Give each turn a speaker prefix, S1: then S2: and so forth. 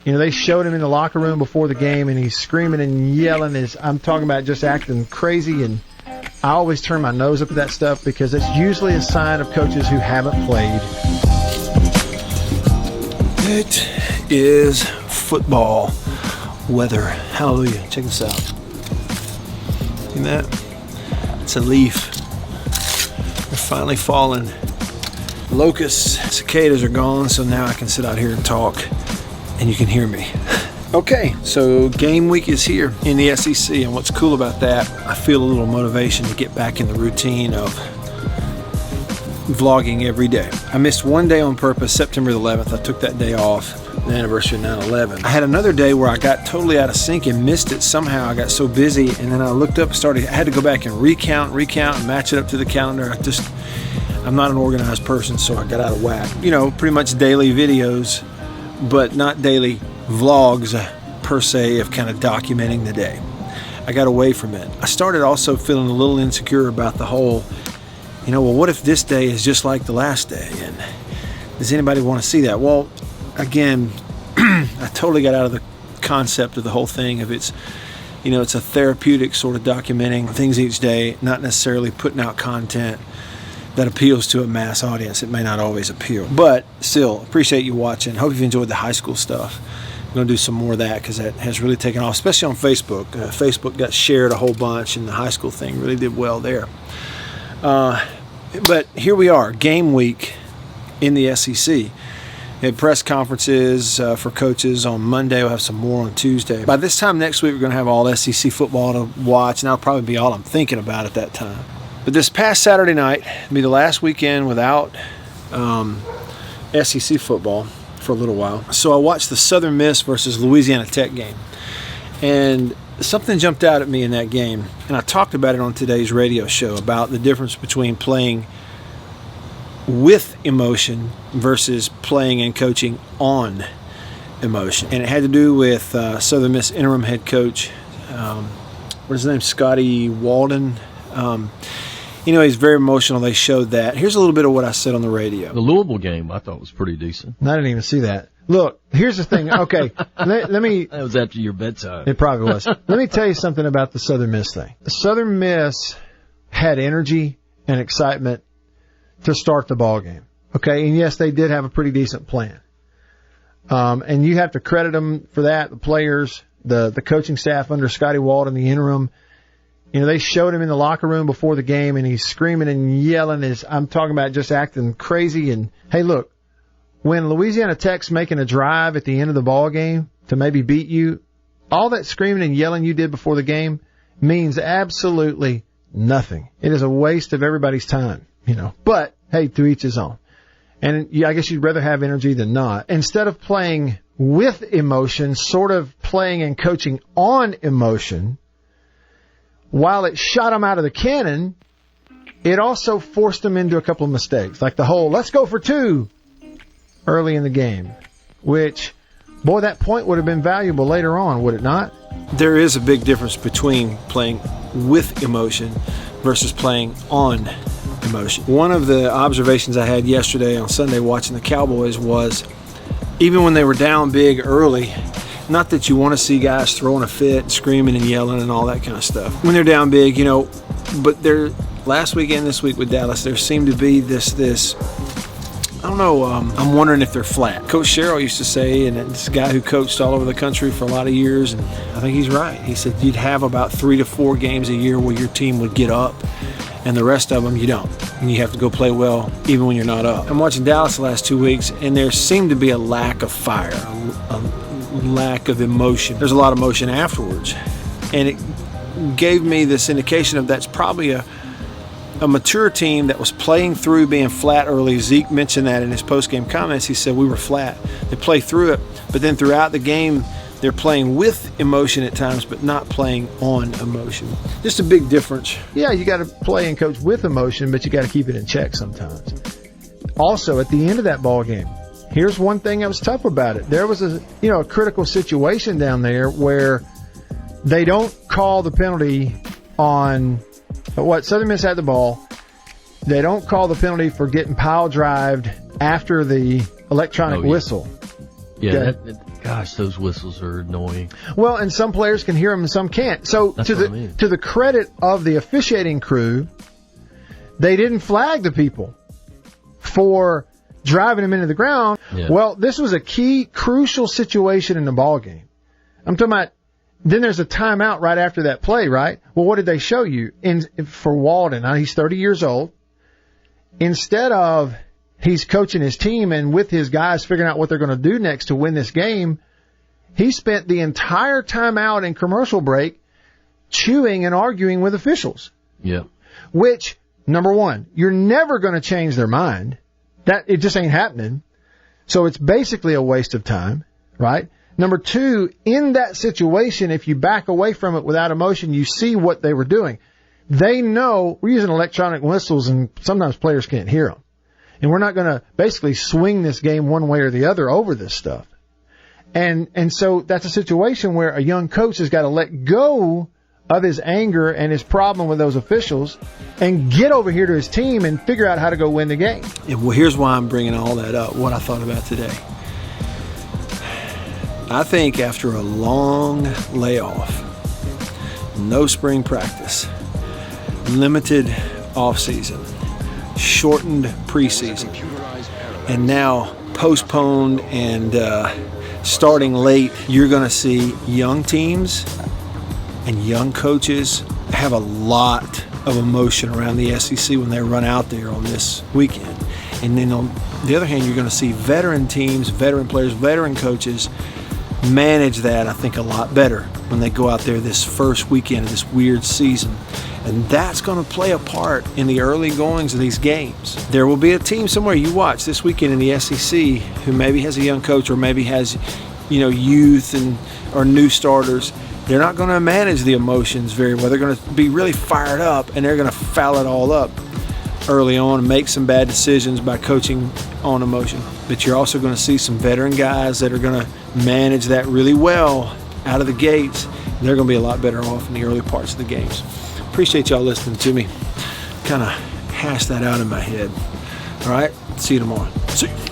S1: They showed him in the locker room before the game, and he's screaming and yelling. I'm talking about just acting crazy, and I always turn my nose up at that stuff because it's usually a sign of coaches who haven't played.
S2: It is football weather. Hallelujah. Check this out. See that? It's a leaf. They're finally falling. Locusts, cicadas are gone, so now I can sit out here and talk, and you can hear me. Okay, so game week is here in the SEC, and what's cool about that, I feel a little motivation to get back in the routine of vlogging every day. I missed one day on purpose, September 11th. I took that day off, the anniversary of 9/11. I had another day where I got totally out of sync and missed it somehow. I got so busy, and then I looked up and I had to go back and recount and match it up to the calendar. I'm not an organized person, so I got out of whack. Pretty much daily videos, but not daily vlogs per se of kind of documenting the day. I got away from it. I started also feeling a little insecure about the whole, well, what if this day is just like the last day? And does anybody want to see that? Well, again, I totally got out of the concept of the whole thing of it's a therapeutic sort of documenting things each day, not necessarily putting out content that appeals to a mass audience. It may not always appeal, but still appreciate you watching. Hope you've enjoyed the high school stuff. I'm going to do some more of that because that has really taken off, especially on Facebook. Facebook got shared a whole bunch, and the high school thing really did well there. But here we are, game week in the SEC. We had press conferences for coaches on Monday. We'll have some more on Tuesday. By this time next week, we're going to have all SEC football to watch, and that'll probably be all I'm thinking about at that time. But this past Saturday night will be the last weekend without SEC football for a little while. So I watched the Southern Miss versus Louisiana Tech game. And something jumped out at me in that game. And I talked about it on today's radio show about the difference between playing with emotion versus playing and coaching on emotion. And it had to do with Southern Miss interim head coach, what's his name, Scotty Walden. He's very emotional. They showed that. Here's a little bit of what I said on the radio.
S3: The Louisville game, I thought, was pretty decent.
S1: I didn't even see that. Look, here's the thing. Okay, let me...
S3: That was after your bedtime.
S1: It probably was. Let me tell you something about the Southern Miss thing. The Southern Miss had energy and excitement to start the ball game. Okay, and yes, they did have a pretty decent plan. And you have to credit them for that, the players, the coaching staff under Scotty Walden, the interim. They showed him in the locker room before the game, and he's screaming and yelling. I'm talking about just acting crazy. And, hey, look, when Louisiana Tech's making a drive at the end of the ball game to maybe beat you, all that screaming and yelling you did before the game means absolutely nothing. It is a waste of everybody's time, But, hey, to each his own. And I guess you'd rather have energy than not. Instead of playing with emotion, sort of playing and coaching on emotion, while it shot them out of the cannon, it also forced them into a couple of mistakes. Like the whole, let's go for two early in the game, which, boy, that point would have been valuable later on, would it not?
S2: There is a big difference between playing with emotion versus playing on emotion. One of the observations I had yesterday on Sunday watching the Cowboys was, even when they were down big early, not that you want to see guys throwing a fit, screaming and yelling and all that kind of stuff. When they're down big, but last week and this week with Dallas, there seemed to be this I don't know, I'm wondering if they're flat. Coach Sherrill used to say, and it's a guy who coached all over the country for a lot of years, and I think he's right. He said you'd have about 3 to 4 games a year where your team would get up, and the rest of them you don't. And you have to go play well even when you're not up. I'm watching Dallas the last 2 weeks, and there seemed to be a lack of fire, a lack of emotion. There's a lot of emotion afterwards. And it gave me this indication of that's probably a mature team that was playing through being flat early. Zeke mentioned that in his post-game comments. He said we were flat. They play through it, but then throughout the game, they're playing with emotion at times, but not playing on emotion. Just a big difference.
S1: Yeah, you got to play and coach with emotion, but you got to keep it in check sometimes. Also, at the end of that ball game, here's one thing that was tough about it. There was a critical situation down there where they don't call the penalty on Southern Miss had the ball. They don't call the penalty for getting pile drived after the electronic whistle.
S3: Yeah,
S1: okay.
S3: Gosh, those whistles are annoying.
S1: Well, and some players can hear them and some can't. So
S3: That's
S1: to
S3: what I mean.
S1: the credit of the officiating crew, they didn't flag the people for driving them into the ground.
S3: Yeah.
S1: Well, this was a key, crucial situation in the ball game. I'm talking about. Then there's a timeout right after that play, right? Well, what did they show you? For Walden, now he's 30 years old. Instead of he's coaching his team and with his guys figuring out what they're going to do next to win this game, he spent the entire timeout and commercial break chewing and arguing with officials.
S3: Yeah.
S1: Which, number one, you're never going to change their mind. It just ain't happening. So it's basically a waste of time, right? Number two, in that situation, if you back away from it without emotion, you see what they were doing. They know we're using electronic whistles, and sometimes players can't hear them. And we're not going to basically swing this game one way or the other over this stuff. And so that's a situation where a young coach has got to let go of his anger and his problem with those officials and get over here to his team and figure out how to go win the game.
S2: And well, here's why I'm bringing all that up, what I thought about today. I think after a long layoff, no spring practice, limited off-season, shortened preseason, and now postponed and starting late, you're going to see young teams and young coaches have a lot of emotion around the SEC when they run out there on this weekend. And then on the other hand, you're going to see veteran teams, veteran players, veteran coaches manage that, I think, a lot better when they go out there this first weekend of this weird season. And that's going to play a part in the early goings of these games. There will be a team somewhere you watch this weekend in the SEC who maybe has a young coach or maybe has, youth or new starters. They're not going to manage the emotions very well. They're going to be really fired up, and they're going to foul it all up early on and make some bad decisions by coaching on emotion. But you're also going to see some veteran guys that are going to manage that really well out of the gates. They're going to be a lot better off in the early parts of the games. Appreciate y'all listening to me kind of hash that out in my head. All right, see you tomorrow. See you.